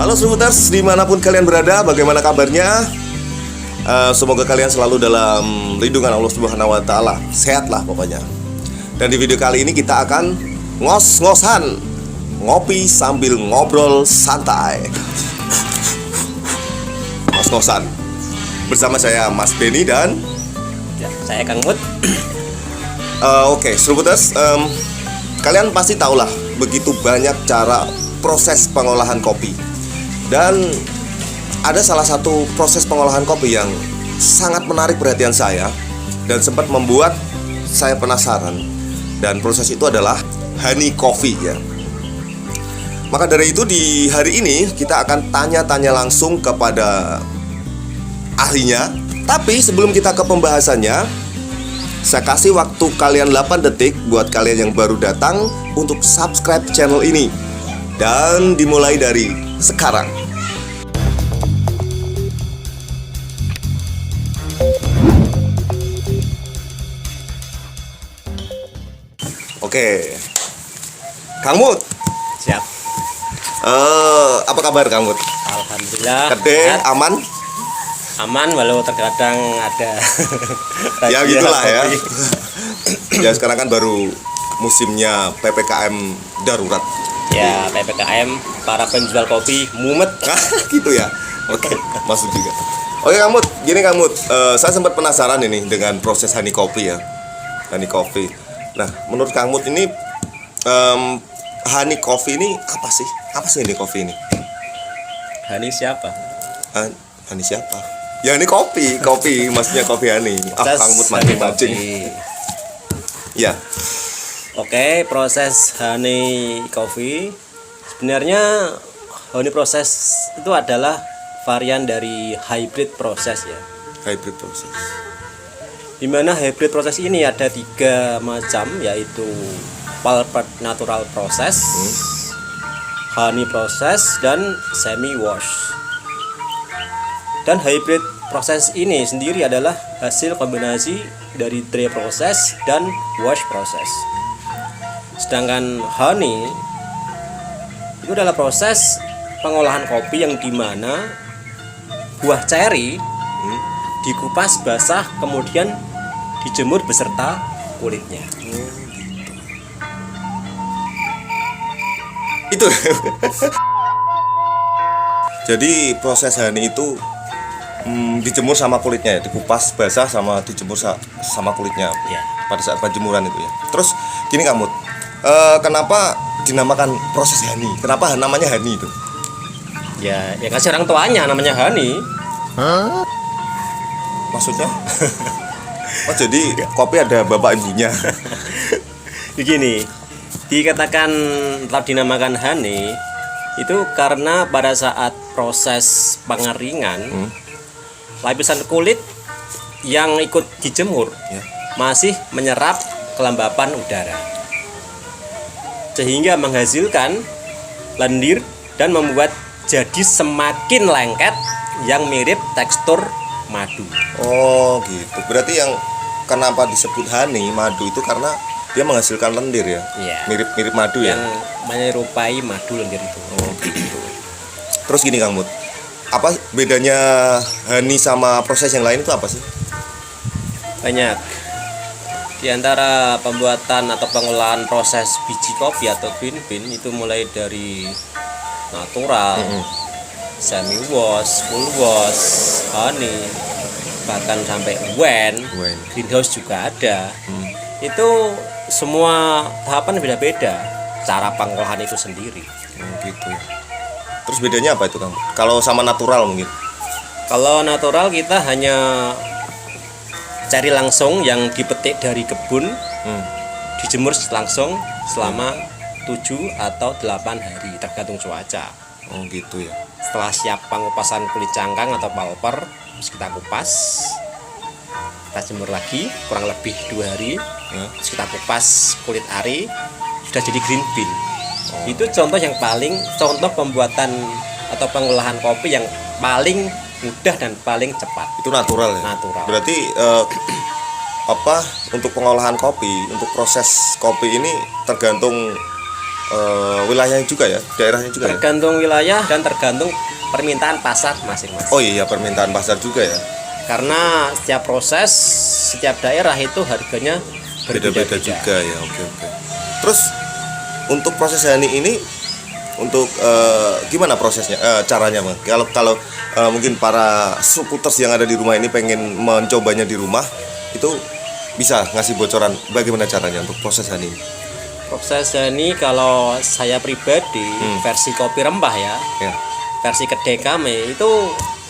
Halo Srubuters, dimanapun kalian berada, bagaimana kabarnya? Semoga kalian selalu dalam lindungan Allah Subhanahu wa Ta'ala. Sehat lah pokoknya. Dan di video kali ini kita akan ngos-ngosan, ngopi sambil ngobrol santai. Ngos-ngosan bersama saya Mas Benny dan saya Kang Mut. Oke, Srubuters, kalian pasti tahulah begitu banyak cara proses pengolahan kopi. Dan ada salah satu proses pengolahan kopi yang sangat menarik perhatian saya dan sempat membuat saya penasaran. Dan proses itu adalah honey coffee ya. Maka dari itu di hari ini kita akan tanya-tanya langsung kepada ahlinya. Tapi sebelum kita ke pembahasannya, saya kasih waktu kalian 8 detik buat kalian yang baru datang untuk subscribe channel ini. Dan dimulai dari sekarang. Oke, Kang Mut. Siap. Apa kabar Kang Mut? Alhamdulillah. Kedeng, aman? Aman, walau terkadang ada Ya gitulah ya. Ya sekarang kan baru musimnya PPKM darurat. Ya, PPKM, para penjual kopi mumet. Gitu ya. Oke, masuk juga. Oke Kang Mut, gini Kang Mut, saya sempat penasaran ini dengan proses honey coffee ya. Honey coffee. Nah, menurut Kang Mut ini honey coffee ini apa sih? Apa sih honey coffee ini? Hani siapa? Honey siapa? Ya ini kopi, maksudnya kopi honey. Kang Mut mancing-mancing. Ya. Oke, proses honey coffee. Sebenarnya honey proses itu adalah varian dari hybrid proses ya. Hybrid proses. Di mana hybrid proses ini ada 3 macam, yaitu pulp natural proses, honey proses, dan semi wash. Dan hybrid proses ini sendiri adalah hasil kombinasi dari dry proses dan wash proses. Sedangkan honey itu adalah proses pengolahan kopi yang dimana buah ceri dikupas basah kemudian dijemur beserta kulitnya. Itu. Jadi proses honey itu dijemur sama kulitnya ya, dikupas basah sama dijemur sama kulitnya Ya. pada saat penjemuran itu ya. Terus gini kamu, kenapa dinamakan proses honey? Kenapa namanya honey itu? Ya kasih orang tuanya namanya honey. Maksudnya? Oh jadi kopi ada bapak ibunya. Begini, dikatakan telah dinamakan honey itu karena pada saat proses pengeringan lapisan kulit yang ikut dijemur masih menyerap kelembapan udara sehingga menghasilkan lendir dan membuat jadi semakin lengket yang mirip tekstur madu. Oh gitu. Berarti yang kenapa disebut honey madu itu karena dia menghasilkan lendir ya? Iya. Mirip-mirip madu ya? Yang menyerupai madu lendir itu. Oh gitu. Terus gini Kang Mut, apa bedanya honey sama proses yang lain itu apa sih? Banyak. Di antara pembuatan atau pengolahan proses biji kopi atau green bean itu mulai dari natural, semi wash, full wash, honey, bahkan sampai greenhouse juga ada. Itu semua tahapan beda-beda cara pengolahan itu sendiri. Gitu ya. Terus bedanya apa itu Kang? Kalau sama natural mungkin? Kalau natural kita hanya cari langsung yang dipetik dari kebun, dijemur langsung selama 7 atau 8 hari tergantung cuaca. Oh gitu ya. Setelah siap pengupasan kulit cangkang atau pulper, terus kita kupas, kita jemur lagi kurang lebih 2 hari, terus kita kupas kulit ari, sudah jadi green bean. Itu contoh pembuatan atau pengolahan kopi yang paling mudah dan paling cepat. Itu natural ya? Natural. Berarti untuk pengolahan kopi, untuk proses kopi ini tergantung wilayahnya juga ya, daerahnya juga ya. Tergantung wilayah dan tergantung permintaan pasar masing-masing. Oh iya, permintaan pasar juga ya. Karena setiap proses, setiap daerah itu harganya Beda-beda berbeda-beda. juga ya. Oke. Terus untuk proses honey ini untuk gimana prosesnya, caranya Bang? Kalau mungkin para supporters yang ada di rumah ini pengen mencobanya di rumah, itu bisa ngasih bocoran bagaimana caranya untuk proses honey ini? Proses ini kalau saya pribadi versi kopi rempah ya, Ya. versi kedai kami itu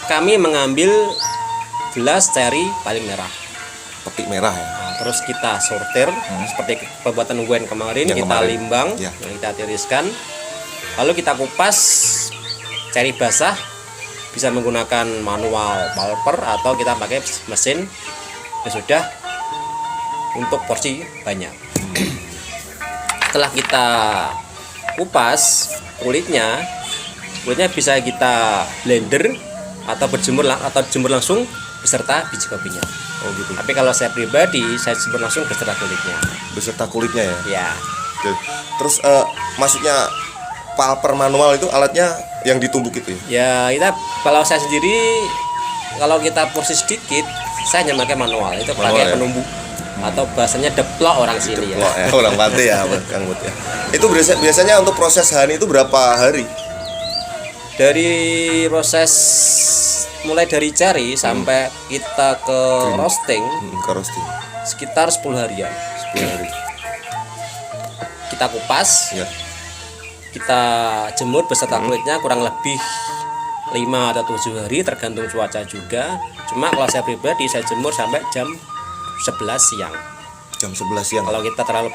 kami mengambil gelas ceri paling merah. Petik merah ya. Nah, terus kita sortir seperti pembuatan wen kemarin, Yang kita kemarin. limbang, Ya. kita tiriskan, lalu kita kupas ceri basah, bisa menggunakan manual pulper atau kita pakai mesin ya sudah untuk porsi banyak. Setelah kita kupas kulitnya bisa kita blender atau jemur langsung beserta biji kopinya. Oh gitu. Tapi kalau saya pribadi, saya jemur langsung beserta kulitnya. Beserta kulitnya ya. Ya, Oke. Terus maksudnya pulper manual itu alatnya yang ditumbuk itu ya? ya kita kalau saya sendiri kalau kita porsi sedikit, saya hanya pakai manual. Itu Manual pakai ya? penumbuk atau bahasanya deplok orang sini ya. Deplok ya, orang pantai ya Kang Mut ya. Itu biasanya untuk proses honey itu berapa hari? Dari proses mulai dari cari sampai kita ke roasting Ke roasting sekitar 10 harian. 10 hari. Kita kupas, Ya. kita jemur beserta kulitnya kurang lebih 5 atau 7 hari tergantung cuaca juga. Cuma kalau saya pribadi saya jemur sampai jam 11 siang. Jam 11 siang. Kalau kita terlalu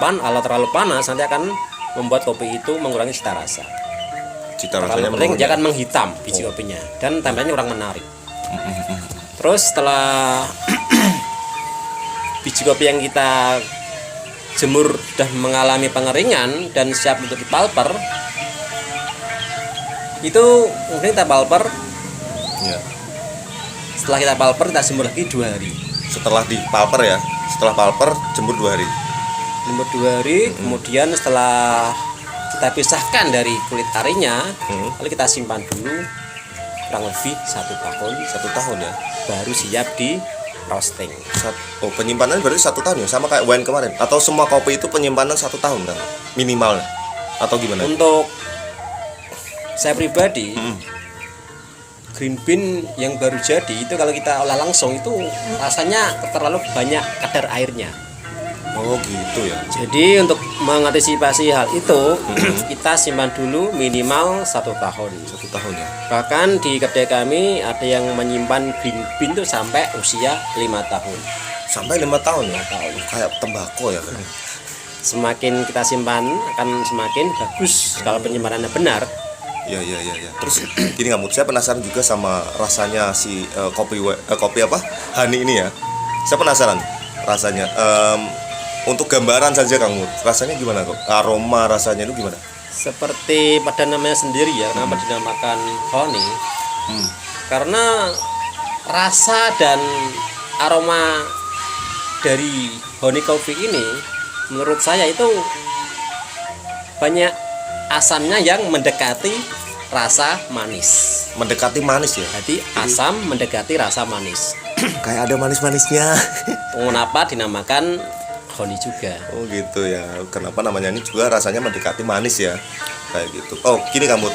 panas nanti akan membuat kopi itu mengurangi cita rasa. Cita Kalau rasanya penting menurun dia ya? akan menghitam biji kopinya dan tampilnya kurang menarik. Terus setelah biji kopi yang kita jemur sudah mengalami pengeringan dan siap untuk dipulper, itu mungkin kita pulper. Ya. Setelah kita pulper kita jemur lagi 2 hari. Setelah di pulper ya. Setelah pulper jemur 2 hari. Jemur 2 hari, kemudian setelah kita pisahkan dari kulit arinya, lalu kita simpan dulu kurang lebih 1 tahun. 1 tahun ya. Baru siap di roasting. Oh, penyimpanan berarti 1 tahun ya, sama kayak wine kemarin. Atau semua kopi itu penyimpanan 1 tahun kan? Minimalnya. Atau gimana? Untuk saya pribadi, green bean yang baru jadi itu kalau kita olah langsung itu rasanya terlalu banyak kadar airnya. Oh gitu ya. Jadi untuk mengantisipasi hal itu kita simpan dulu minimal 1 tahun. 1 tahun ya. Bahkan di kedai kami ada yang menyimpan green bean itu sampai usia 5 tahun. Sampai 5 tahun ya. 5 tahun. Kayak tembakau ya kan. Semakin kita simpan akan semakin bagus kalau penyimpanannya benar. Iya. Terus gini kamu, saya penasaran juga sama rasanya si kopi apa? Honey ini ya. Saya penasaran rasanya. Untuk gambaran saja kamu, rasanya gimana kok? Aroma rasanya itu gimana? Seperti pada namanya sendiri ya, kenapa dinamakan honey? Karena rasa dan aroma dari honey coffee ini menurut saya itu banyak asamnya yang mendekati rasa manis. Mendekati manis ya. Jadi asam mendekati rasa manis. Kayak ada manis-manisnya. Kenapa dinamakan honey juga? Oh gitu ya. Kenapa namanya ini juga rasanya mendekati manis ya. Kayak gitu. Oh, gini kamu.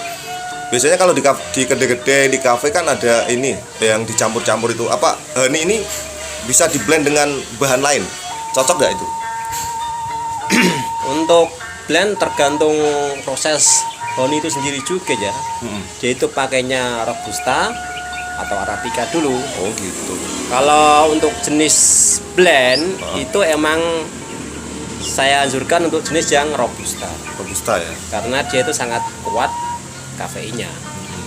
Biasanya kalau di gede-gede di kafe kan ada ini yang dicampur-campur itu. Apa honey ini bisa diblend dengan bahan lain? Cocok nggak itu? Untuk blend tergantung proses honey itu sendiri juga ya. Dia itu pakainya robusta atau arabica dulu. Oh gitu. Kalau untuk jenis blend itu emang saya anjurkan untuk jenis yang robusta Robusta ya. karena dia itu sangat kuat kafeinnya.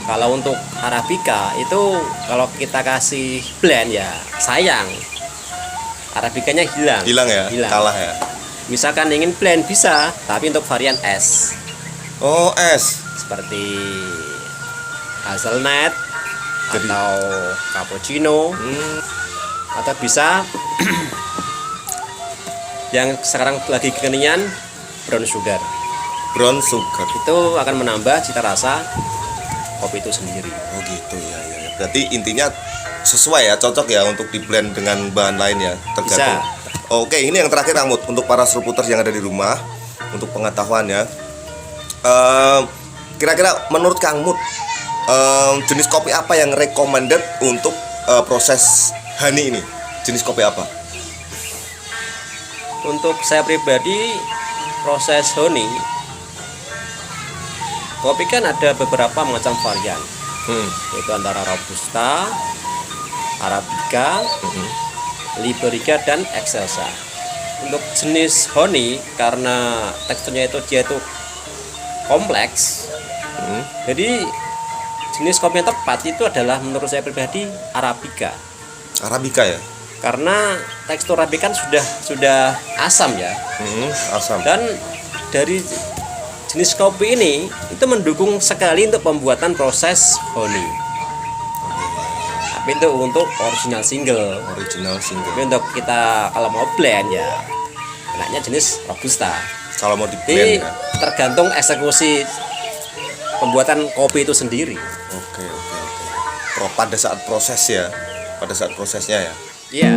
Kalau untuk arabica itu kalau kita kasih blend ya sayang, arabicanya hilang. Hilang ya. Kalah ya. Misalkan ingin blend bisa, tapi untuk varian es Oh es. seperti hazelnut Jadi- atau cappuccino atau bisa yang sekarang lagi kekinian brown sugar. Brown sugar. Itu akan menambah cita rasa kopi itu sendiri. Oh gitu ya, ya. Berarti intinya sesuai ya, cocok ya untuk di blend dengan bahan lain ya, tergantung. Oke, ini yang terakhir Kang Mut untuk para seruputers yang ada di rumah untuk pengetahuan ya. Kira-kira menurut Kang Mut jenis kopi apa yang recommended untuk proses honey ini? Jenis kopi apa? Untuk saya pribadi, proses honey kopi kan ada beberapa macam varian, yaitu antara Robusta, Arabica, Liberica, dan Excelsa. Untuk jenis honey, karena teksturnya dia itu kompleks, jadi jenis kopi yang tepat itu adalah menurut saya pribadi Arabica. Arabica ya? Karena tekstur Arabica kan sudah asam ya, Asam. dan dari jenis kopi ini itu mendukung sekali untuk pembuatan proses honey. Tapi itu untuk original single. Tapi untuk kita kalau mau blend ya enaknya jenis Robusta. Kalau mau di Jadi blend ya. tergantung eksekusi pembuatan kopi itu sendiri. Oke. Pada saat proses ya, pada saat prosesnya ya. Iya.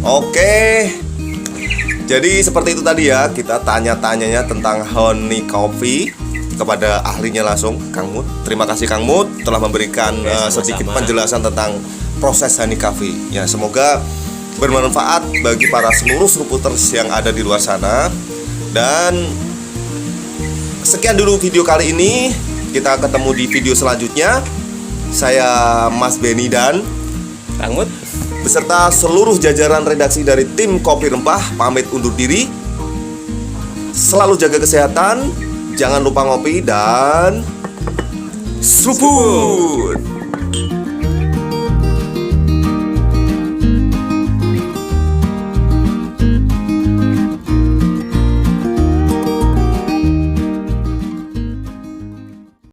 Oke. Jadi seperti itu tadi ya, kita tanya-tanyanya tentang honey coffee kepada ahlinya langsung, Kang Mut. Terima kasih Kang Mut telah memberikan Sama-sama. sedikit penjelasan tentang proses honey coffee. Ya, semoga bermanfaat bagi para seluruh seruputers yang ada di luar sana. Dan sekian dulu video kali ini. Kita ketemu di video selanjutnya. Saya Mas Benny dan Kang Mut beserta seluruh jajaran redaksi dari tim Kopi Rempah pamit undur diri. Selalu jaga kesehatan, jangan lupa ngopi dan seruput.